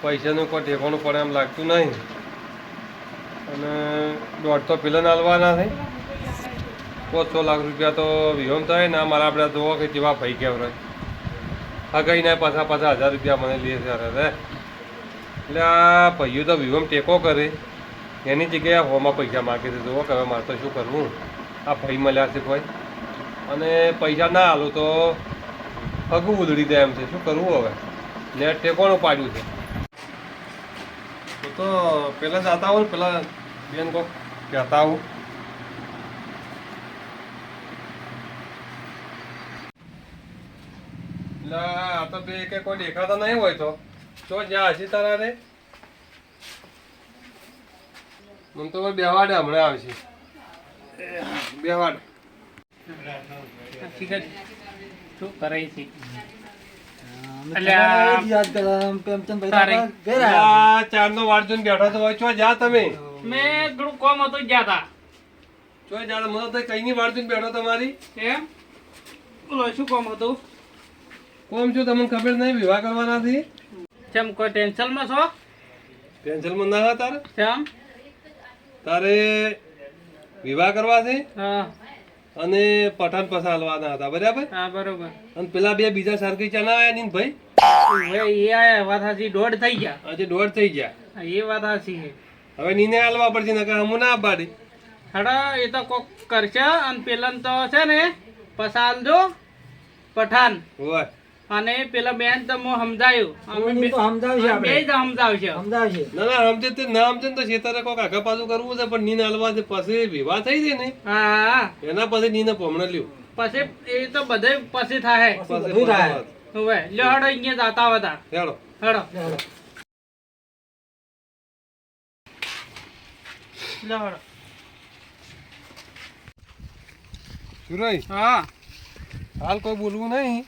પૈસાનું કોઈ ઠેકાણું પડે એમ લાગતું નહીં. અને 1.5 તો પેલા નાલવાના છે. 500 લાખ રૂપિયા તો વિહોમ થાય ને મારા આપણે જોવો કે જેવા ભાઈ કહેવાય હગાઈને પાછા 1000 રૂપિયા મને લે છે. અરે એટલે આ ભાઈઓ તો વિહોમ ટેકો કરે એની જગ્યાએ હોમાં પૈસા માગે છે. જોવો કે હવે મારે તો શું કરવું. આ ભાઈ મળ્યા છે કોઈ અને પૈસા ના હાલું તો હગું ઉધડી દે એમ છે. શું કરવું હવે નેટ ટેકોનું પાડ્યું છે. તો પેલા જતા આવું પેલા બેન કોક કહેતા આવું. એટલે આ તો બે કે કોઈ દેખાતા નહીં હોય તો જ્યાં હજી તારા રે મને તો બેવાડે હમણાં આવશે. બેવાડ શું કરે છે? ચાર નો વાડ જોઈને બેઠો તો હોય છો જા તમે. મેં થોડું કોમ હતું ગયા તા. છો જા મને તો કઈ ની વાડ જોઈને બેઠો તમારી. એમ બોલો શું કોમ હતું? કોમ છો તમને ખબર નહીં વિવાહ કરવાના છે. કેમ કોઈ ટેન્શનમાં છો? ટેન્શનમાં ના હતા તારે કેમ? તારે વિવાહ કરવા છે હા અને પઠાણ પસા હાલવાના હતા બરાબર. હા બરોબર. અને પેલા બે બીજા સરખી ચના આયા નહીં ભાઈ. હવે એ આયા વાત સાચી દોઢ થઈ ગયા. હજી 1.5 થઈ ગયા. હા, એ વાત સાચી છે. હવે નીને હાલવા પડશે નકર હમું ના પાડી. હડા એ તો કોક કરશે અને પેલા તો છે ને પસાલજો પઠાણ હોય અને પેલા બેન તો હું સમજાયું બે જ સમજાવશે. ના ના સમજે તે ના સમજે ને તો ખેતરે કોક આગા પાછું કરવું છે પણ નીને હાલવા છે. પછી વિવાહ થઈ જાય ને હા એના પછી નીને પોમણે લ્યું પછી એ તો બધે પછી થાય. પછી વાત. હવે લ્યો હડો અહીંયા જતા હતા. હેડો હડો લ્યો હડો. સુરઈ હા હાલ કોઈ બોલવું નહીં.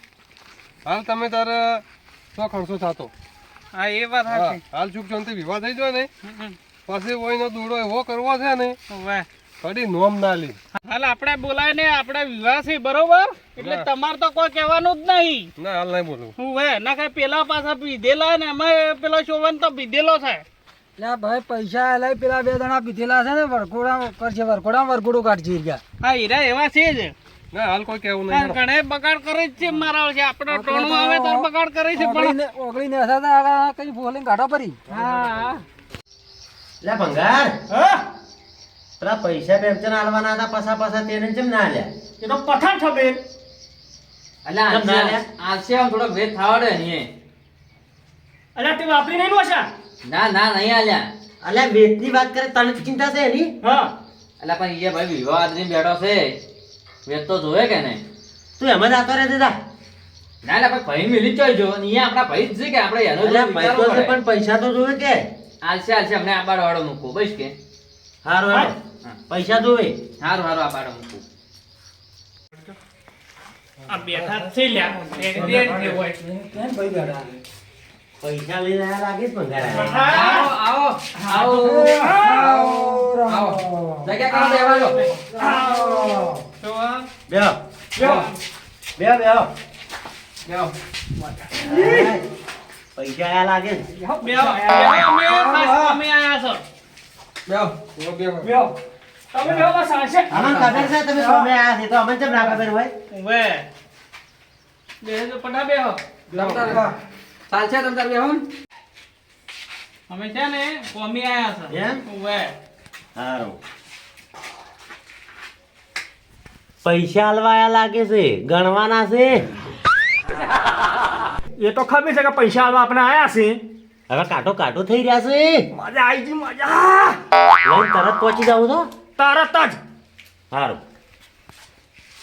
હાલ તમે તારે 100 થતો. હા એ વાત સાચી. હાલ સુખ શાંતિ વિવાહ થઈ જાય ને હમ. પછી કોઈનો દૂડો એવો કરવો છે ને હવે કદી નોમ ના લે. હાલ આપણે બોલાય ને આપણે વિવાહ છે બરોબર એટલે તમારે તો કોઈ કહેવાનું જ નહીં. ના હાલ નહીં બોલું. હવે ના કઈ પેલા પાછા પીધેલા ને અમે પેલો શોભન તો પીધેલો છે. ભાઈ પૈસા લઈ પેલા બે જણા પીધેલા છે ને વરઘોડા કરશે વરઘોડું કાઢશે ગયા. હા હીરા એવા છે જ. ના હાલ કોઈ કેવું નહીં. ઘણા બગાડ કરે જ છે મારા છે. આપણે ટોણું આવે તો બગાડ કરે છે પણ ઓગળી ને હતા કઈ બોલીને કાઢો પરી. હા લે ભંગાર હા પેલા પૈસા પેન્શન આલવાના હતા પાછા તેને કેમ ના આલ્યા? એ તો પઠાણ છે બેન. અલ્યા કેમ ના આલ્યા? આલસે આમ થોડોક ભેદ થાવડે ને. અલ્યા તે વાપરી નહીં નો છે. ના ના નહીં આલ્યા. અલ્યા વેચની વાત કરે તને ચિંતા છે એની? હા એટલે પણ એ ભાઈ વિવાહ આદરી બેઠો છે વેચ તો જોવે કે નહીં? તું એમ જ આતો રે દીધા. ના એટલે ભાઈ મિલી જ જો અહીંયા આપણા ભાઈ જ છે કે આપણે એનો અલ્યા પૈસો છે પણ પૈસા તો જોવે કે? આલસે અમને આબાડો વાળો મૂકવો બસ કે હારું હારું પૈસા જોવે. સારું સારું આબાડો મૂકવું. આ બેઠા થઈ લ્યા એક દેડ કે હોય. કેમ ભાઈ બેઠા? પૈસા લઈને આયા લાગે છે ભંગાર. આવો આવો આવો આવો જગ્યા કરો દેવાજો. તો આ બેહો લ્યો બેહો બેહો. બેહો. પૈસા આયા લાગે છે. બે અમે ખાસ અમે આયા છો. બેહો. બેહો તમે બેહો બસ આવશે. અમને ખબર છે તમે સોમે આયા છે તો અમને કેમ ના ખબર હોય? હવે બેહો તો પટા બેહો. ચાલશે તમ તાર બેહો. અમે છે ને કોમી આયા છો. એમ? હવે હારું પૈસા આલવાયા લાગે છે ગણવાના છે. એ તો ખબર છે કે પૈસા આલવા આપણે આયા છે. હવે કાટો થઈ રહ્યા છે. મજા આવી ગઈ મજા. લઈને તરત પહોંચી જાવ છો. તરત જ હારું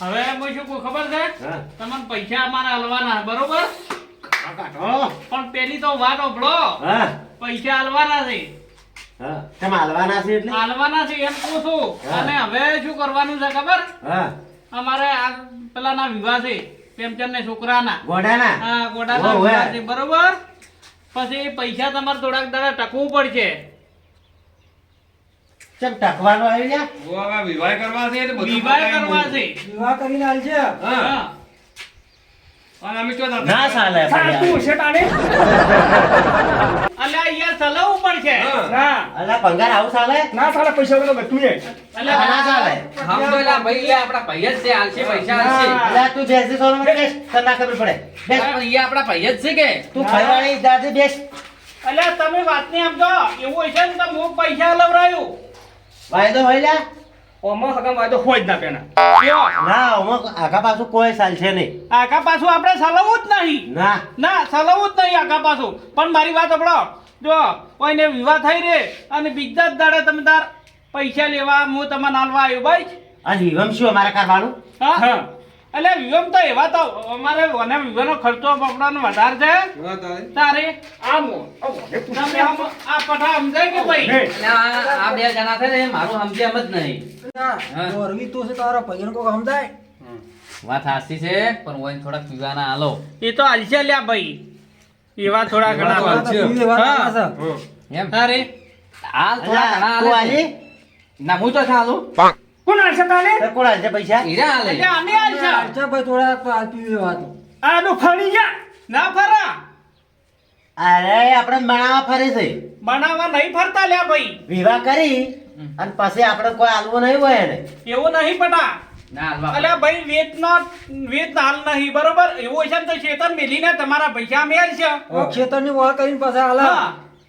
હવે હું શું કહું ખબર છે હા તમને પૈસા અમારે હલવાના બરોબર કાટો. પણ પેલી તો વાત ઓભળો હા પૈસા હલવાના છે હા તમે હાલવાના છે એટલે? હાલવાના છે એમ કહું છું. હા. અને હવે શું કરવાનું છે ખબર હા અમારે આ પેલાના વિવાહ છે પ્રેમચંદ ને છોકરાના ગોડાના. હા ગોડાના ઓવે. વિવાહ છે બરોબર પછી પૈસા તમારે થોડાક દાડા ટકવું પડશે. ચમ ટકવાનો આવી જા. હવે વિવાહ કરવા છે એટલે બધું વિવાહ પતાવી કરવા દઉં. છે. વિવાહ કરીને આલ છે. હા હા અને અમે ચો ના ચાલે સાચું છે તાને. અલ્યા અલા ભંગાર આવું ચાલે ના ચાલે પૈસા વગર બધું છે અલ્યા ના ચાલે હમ તો એલા ભાઈ લે આપણા ભાઈ જ છે હાલશે પૈસા હાલશે અલા તું બેસી સોનો બેસ તને ના ખબર પડે બેસ પણ એ આપણા ભાઈ જ છે કે તું ફરવાળી દાદી બેસ અલ્યા તમે વાત નહીં સમજો એવું હશે ને તો હું પૈસા લવરાયું વાયદો હોય લ્યા ઓમાં હગા વાયદો હોય જ ના પેના ના ઓમાં આગા પાછું કોઈ ચાલ છે નહીં આગા પાછું આપણે સલાવવું જ નહીં ના ના સલાવવું જ નહીં આગા પાછું પણ મારી વાત સાંભળો જો કોઈને વિવાહ થઈ રે અને બીજા જ દાડે તમે તાર પૈસા લેવા હું તમને આલવા આવ્યો ભાઈ આ વિવમ શું અમારે કરવાનું હા એટલે વિવમ તો એવા તો અમારે મને વિવાહનો ખર્ચો પકડવાનો વધારે છે ના તારે તારે આમ તમે આ પઠા સમજાય કે ભાઈ એટલે આ બે જણા છે ને મારું સમજે એમ જ નહીં હા. ગોરવી તો છે તારા ભાઈનો કોઈ સમજાય વાત સાચી છે પણ ઓય થોડાક પીવાના હાલો એ તો હાલશે લ્યા ભાઈ એવા થોડા ઘણા એવા વાત તો છે. બીજી વાત હા. ના છે. એમ તારે હાલ થોડા ઘણા તું હાલે આલી છે. ના હું તો ચાલું કોણ આલશે તાને કોણ હાલશે પૈસા હીરા હાલે એટલે અમે હાલશે અચ્છા ભાઈ થોડા તો આ પીવી વાત આ તો ફરી જા ના ફરા અરે આપણે બનાવવા ફરે છે બનાવવા નહીં ફરતા લ્યા ભાઈ વિવાહ કરી અને પછી આપણે કોઈ આલવું નહીં હોય એને એવું નહીં પટા ના હાલવા અલ્યા ભાઈ વેત હાલ નહીં બરોબર એવું હશે ને તો શેતર મેલીને તમારા પૈસા મેલ છે ખેતરની વળ કરીને પાછા હાલા હા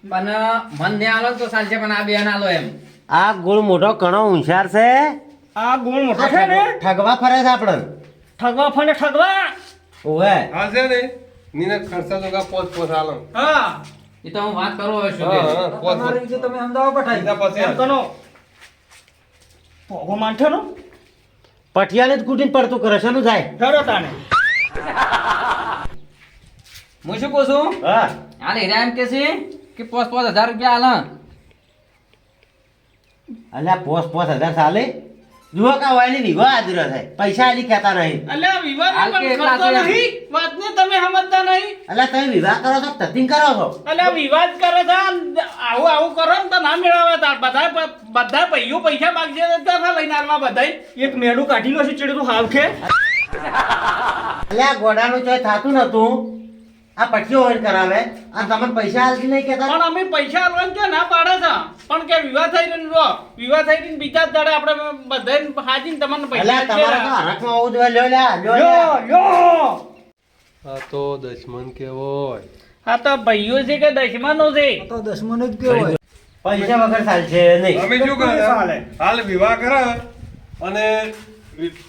પણ મન ને હાલો તો ચાલશે પણ આ બે ના હાલો એમ આ ગુણ મોટો ઘણો હોશિયાર છે આ ગુણ મોટો છે ને ઠગવા ફરે છે આપણે ઠગવા ફને ઠગવા ઓવે હા છે ને નીને ખર્ચા તો પોચ પોચ આલમ હા એ તો હું વાત કરું હવે શું હા કે હા પોચ તમારી રીતે તમે સમજાવો પઠાઈ બીજા પછી એમ કનો પોગો માનઠો નો પઠિયાને જ કુટીને પડતું કરે છે નું જાય ધરો તાને હું શું કહું છું હા હાલ હીરા એમ કે છે કે 5,000 રૂપિયા હાલ અલ્યા પોસ હજાર ચાલે જુઓ કા વાયલી વિવાહ હાજર થાય પૈસા આલી કહેતા નહીં અલ્યા વિવાદ હાલ કે પણ એટલા કરતો છે. નહીં વાતને તમે સમજતા નહીં અલ્યા તમે વિવાહ કરો છો તતિંગ કરો છો અલ્યા વિવાદ કરે છે આવું આવું કરો ને તો ના મેળવે તાર બધા ભાઈઓ પૈસા માગશે તો ના લઈને આવવા બધાય એક મેડું કાઢી લો છે ચેડે તું હાવ કે અલ્યા ગોડાનું ચોય થાતું નતું આ પઠિયો હોય કરાવે અને તમને પૈસા આલતી નહીં કહેતા પણ અમે પૈસા આલવાનું કે ના પાડે છે પણ કે વિવાહ થઈ રહ્યો જો વિવાહ થઈ રહ્યો બીજા જ દાડે આપણે બધાય હાજીને તમને પૈસા અલ્યા તમારે તો આપશે. હરખમાં હોવું જોઈએ લ્યો લ્યા લ્યો યો લ્યા. યો આ તો દશમન કેવો હોય હા તો ભાઈઓ છે કે દશમનો છે આ તો દસમનો જ કેવો પૈસા વગર ચાલશે નહીં અમે શું કરે ચાલે. હાલ વિવાહ કરે અને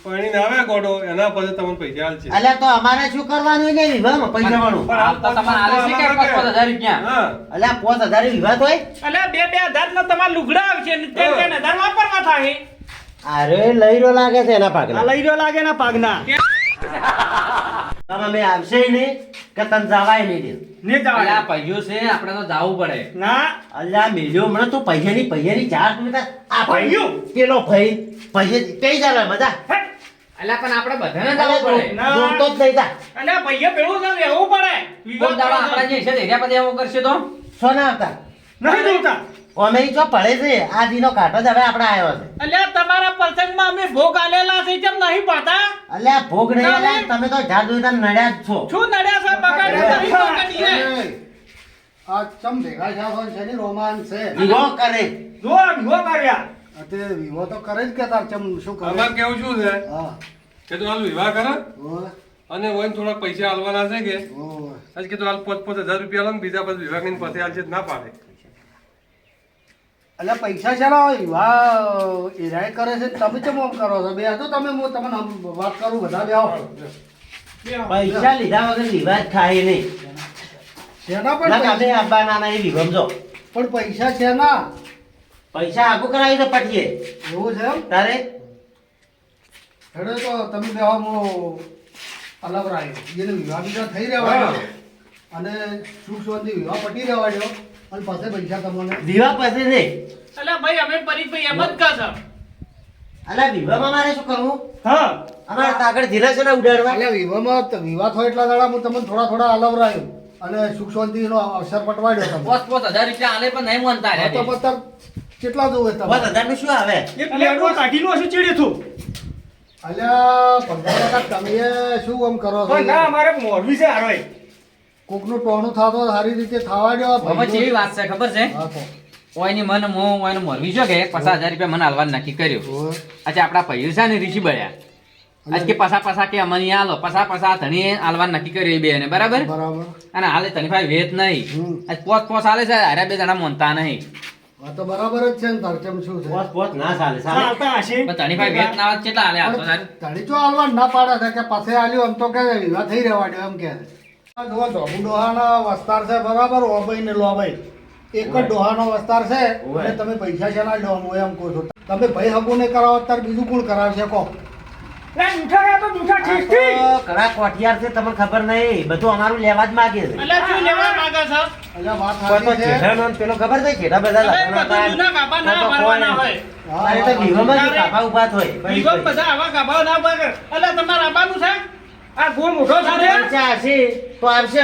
પરણીને આવે ગોડો એના પછી તમને પૈસા આલશે અલ્યા તો અમારે શું કરવાનું ને વિવાહમાં પૈસા વાળું પણ હાલ તો તમારે હાલે છે કે 5,000 રૂપિયા હા અલ્યા 5,000 વિવાહ હોય અલ્યા 2,000 ના તમારા લુગડા આવશે ને 3,000 વાપરવા થાય અરે લઈ રહ્યો લાગે છે એના આ પાકના લઈ રહ્યો લાગે ના પાગના તમે આવશે નહીં કે તને જવાય નહીં દે ને અલ્યા જવા ભાઈઓ છે આપણે તો જાવું પડે ના અલ્યા મેલ્યો હમણાં તું પૈસાની ચાર તું આ ભાઈ ભાઈઓ? પેલો ભાઈ પૈસા કઈ જાય મજા હે? અલ્યા પણ આપણે બધાને જાવું પડે ના. જોતો જ નહીં જા અલ્યા ભાઈઓ પેલું તો રહેવું પડે કોક દાડો વિવાહ આપણા જે છે ને હીરા પછી એવું કરશે તો સોના આવતા નહીં જોતા અમે ઈ જો પડે છે આ દીનો કાંટો જ હવે આપણે આવ્યો છે અલ્યા તમારા પ્રસંગમાં અમે ભોગ આલેલા છે કેમ નહીં પાતા અલ્યા ભોગ નહીં અલ્યા તમે તો જા જોઈ નડ્યા જ છો શું નડ્યા છે બગાડ્યા નહીં બગાડીએ આ ચમ ભેગા થયા છે ને રોમાંસ છે વિવો કરે જો વિવો કર્યા તે વિવો તો કરે જ કે તાર ચમ શું કરે અમારે કેવું શું છે હા કે તું હાલ વિવાહ કરે ઓય અને હોય થોડાક પૈસા આલવાના છે કે ઓય આજ કીધું હાલ 5,000 રૂપિયા આલો ને બીજા પછી વિવાહ કરીને પછી આલશે તો ના પાડે એટલે પૈસા છે ને વિવાહ એરાય કરે છે તમે ચમ આમ કરો છો બે તો તમે હું તમને આમ વાત કરું બધા બે આવો પૈસા લીધા વગર વિવાદ ખાય નહીં શેના ના પણ કામે આપવાના નહીં વિગમજો પણ પૈસા છે ના પૈસા આગું કરાવી તો પટીએ એવું છે એમ તારે હેડો તો તમે બે આવો અલગ રાખ્યો જેને વિવાહ બીજા થઈ રહેવા દો અને સુખ શાંતિ વિવાહ પટી રહેવા દો અને પછી પૈસા તમને વિવાહ પછી નહીં અલ્યા ભાઈ અમે પરીભાઈ એમ જ કહે અલ્યા વિવાહમાં મારે શું કરવું હા અમારે તો આગળ ધીરે છે ને ઉડાડવા એટલે વિવાહમાં વિવાહ થાય એટલા દાડા હું તમને થોડા થોડા અલગ રાખ્યો અને સુખ શાંતિનો અવસર પટવાડ્યો તમે 5,000 રૂપિયા હાલે પણ નહીં માનતા હા તો રે પત્તર કેટલા જોવે તમે 5,000 શું આવે એક મેડું કાઢી લો છે ચેડે તું અલ્યા 15 તમે શું આમ કરો છો પણ ના અમારે મોરબી છે હારોય કોકનું ટોણું થતો સારી રીતે થવા દો હવે ચેવી વાત છે ખબર છે હા તો ઓયની મને હું ઓયને મોરવી છો કે 50,000 રૂપિયા મને હાલવાનું નક્કી કર્યું. અચ્છા આપણા ભાઈઓ છે ને ઋષિ બળ્યા આજ કે પસા કે અમને હાલો પસા ધણી હાલવાનું નક્કી કર્યું એ બેને બરાબર. બરાબર. અને હાલે તને ભાઈ વેત નહીં આજ પોસ હાલે છે હારે બે જણા મોનતા નહીં. હા તો બરાબર જ છે ને તાર કેમ શું છે પોત ના ચાલે ચાલે ચાલતા હશે પણ તને ભાઈ વેત ના આવે કેટલા હાલે આપો તારે તારી જો હાલવા ના પાડે છે કે પાસે આલ્યું એમ તો કે વિવાહ થઈ રહેવા દે એમ કે આ જો ધોબુ ડોહાનો વસ્તાર છે બરાબર ઓબઈ ને લોબઈ એક જ ડોહાનો વસ્તાર છે અને તમે પૈસા શેના લો હું એમ કહું છું તમે ભાઈ હગું ને કરાવો ત્યારે બીજું કોણ કરાવશે કહો લે જૂઠા ગયા તો જૂઠા ઠીક ઠીક તો ઘણા કોઠિયાર છે તમને ખબર નહીં બધું અમારું લેવા જ માંગે છે. એટલે શું લેવા માંગે છે એટલે વાત કોઈ તો સાચી છે જેઠાનો ને પેલો ખબર છે જેઠા બધા અરે લગ્ન હતા. બધું જૂના કાપા ના કોઈ તો ભરવાના કોઈ- હોય તારે તો વિહોમાં જ કાપા ઊભા થાય. વિગમ બધા આવા કાપા ના ભરે એટલે તમારે આવવાનું છે આ ગોળ મોટો છે પૈસા હશે તો આવશે.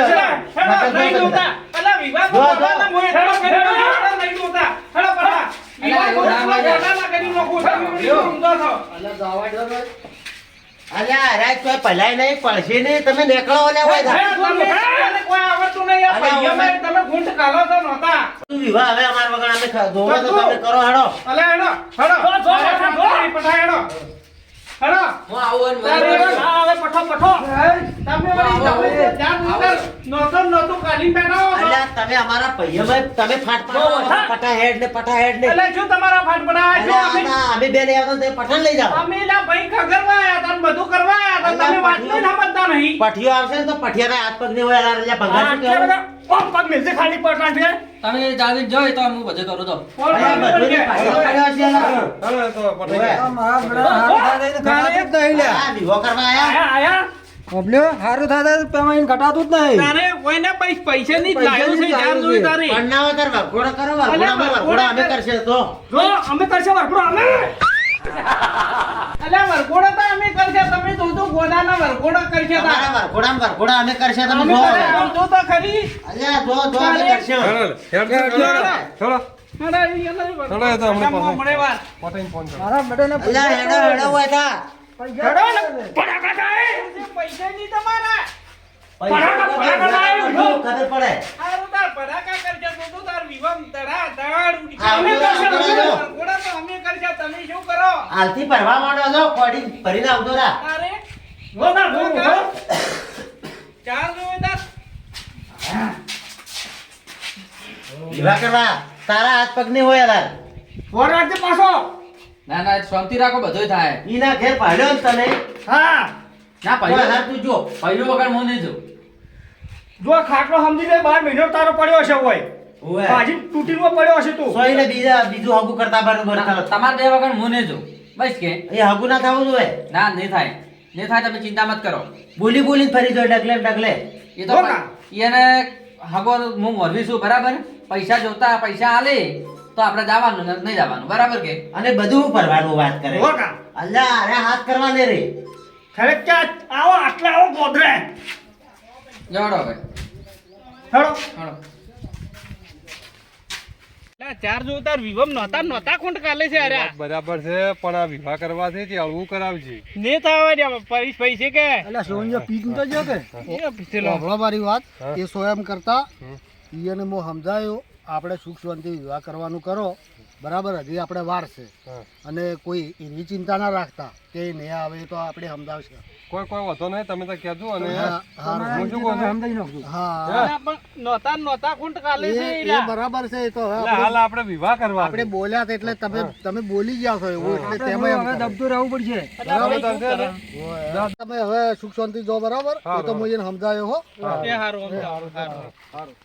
નહીં જોતા એટલે વિવાહ જો, જો. બોલાવવાના મોય એટલો કર્યો નહીં જોતા હેડો પડા વિવાહ બોલાવવાના કરી નાખો તમે ઊંધો છો એટલે જવા દો ને. અલ્યા રાજ તો પહેલાય નહીં પડશે નહીં તમે નીકળો ઓલે હોય હે, તા. તમે કોઈ આવડતું નહીં આ પૈયામાં તમે ગુંઠ કાઢો છો નહોતા વિવાહ હવે અમાર વગર અમે જોવો તો તમે કરો હેડો. અલે હેડો પઠા હેડો હેડો હું આવું તારે અને હેડો. હા હવે પઠો પઠો તમે વળી ધ્યાન વગર નહોતું કાઢીને બેઠા હો. અલ્યા તમે અમારા પૈયામાં તમે ફાટ પાડો પટા હેડ ને એટલે શું તમારા ફાટ પડાયા છો અમે અલ્યા, અમે બે લઈ આવતા ને તે પઠાણ લઈ જાઓ. અમે ના ભાઈ ખગરવા આયા તા ને બધું કરવા આયા તા તમે વાત નહીં સમજતા નહીં પઠિયો આવશે ને તો પઠિયાના હાથ પગ નહીં હોય અલ્યા ભંગાર શું આ કહેવાનું? પગ મિલશે ખાલી પઠાણ છે તમે જાવી જોઈ તો હું બધું કરું તો અલ્યા, બધું પાછો પડ્યો છે અલ્યા. હાલો તો પટાઈ ઓવે. ગયા. આ મારા બડા હારું થાય તો ઘટાતું જ નહીં લ્યા. આ વિવો કરવા આયા આયા ઓબલ્યો હારું થાય તો પેમાં એને ઘટાતું જ નહીં. તારે કોઈને પૈસા ની જ લાવ્યું છે જાર જોઈ તારી પણ ના હોય તાર વરઘોડો કરો વરઘોડામાં અમે કરશે તો જો અમે કરશે વરપુર અમે અલ્યા વરઘોડો તો અમે કરશે તમે તો ગોડાના વરઘોડો કરશે તમારા વરઘોડા અમે કરશે તમે અમે જો કરજો તો ખરી અલ્યા જો અમે કરશે હેડો, હેડો, હેડો. ચલો. હેડો, ઈ એટલે હેડો, એ તો હમણાં પાસે. હમણાં વાર. પટાઈને ફોન કરો. મારા બેટાને અલ્યા હેડો હેડો હોય તા પૈસા હેડો ને પડાકા થાય પૈસા નહીં તમારા ખબર પડે હારું તાર ભડાકા કરશે તો તાર વિવાહ ધડાડ ઉડી. હા, અમે અમે કરશે કરજો. વરઘોડો તો અમે કરશે તમે શું કરો હાલથી ભરવા માંડો છો કોડી ભરીને આવજો રા તારે જો ના જો ચાર જોવે તાર વિવાહ કરવા તારા હાથ પગ નહીં હોય યાર વર રાખજે પાછો ના ના શાંતિ રાખો બધું થાય ઈના ઘેર ભાડ્યો ને તને હા ના કોઈ ભાઈઓ હાથ તું જો ભાઈઓ વગર હું નહીં જો જો ખાટલો સમજી લે 12 મહિનો તારો પડ્યો હશે હોય ઓવે બાજી તૂટીનો પડ્યો હશે તું સોઈને બીજું હગું કરતા બરોબર ચાલો તમારે બે વગર હું નહીં જો બસ કે એ હગું ના થવું જોઈએ ના નહીં થાય તમે ચિંતા મત કરો બોલી બોલીને ફરી જો ડગલે ને ડગલે એ તો હોકા. એને હગો હું મોરવી છું બરાબર પૈસા જોતા પૈસા આલે તો આપણે જવાનું ને નહીં જવાનું બરાબર કે અને બધું ભરવાનું વાત કરે હોકા. અલ્લા અરે હાથ કરવા લે રે ખરેખર આવો આટલા આવો ગોદરે જવાડો હવે હેડો હાલો. ચાર જો તાર વિવમ નહોતા ખૂંટ કાલે છે અરે વાત બરાબર છે પણ આ વિવાહ કરવાથી તે હળવું કરાવજે. ને થાવા દે પૈસે કે એટલે સોનિયા પીત તો જો કે સાંભળો મારી વાત એ સોયમ કરતા ઈને મો સમજાયો આપણે સુખ શાંતિ વિવાહ કરવાનું કરો બરાબર હજી આપણે વાર છે હા. અને કોઈ એની ચિંતા ના રાખતા કે નહીં આવે તો આપણે સમજાવશે કોઈ વાંધો નહીં તમે તો કહેજો અને હા, હા, હું શું કહું છું? સમજાઈ નાખજો. હા પણ નહોતા ખૂંટ કાલે છે એ ઈરા. બરાબર છે એ તો હવે એટલે હાલ આપણે વિવાહ કરવા આપણે બોલ્યા હતા એટલે તમે બોલી ગયા છો એવું એટલે આપણે તેમાં એમ હવે કરો. દબતું રહેવું પડશે. બરાબર ચાલશે ને? ઓય, તમે હવે સુખ શાંતિ જો બરાબર હા, એ તો હું એને સમજાયો હો એ હારું સમજાવો, હારું.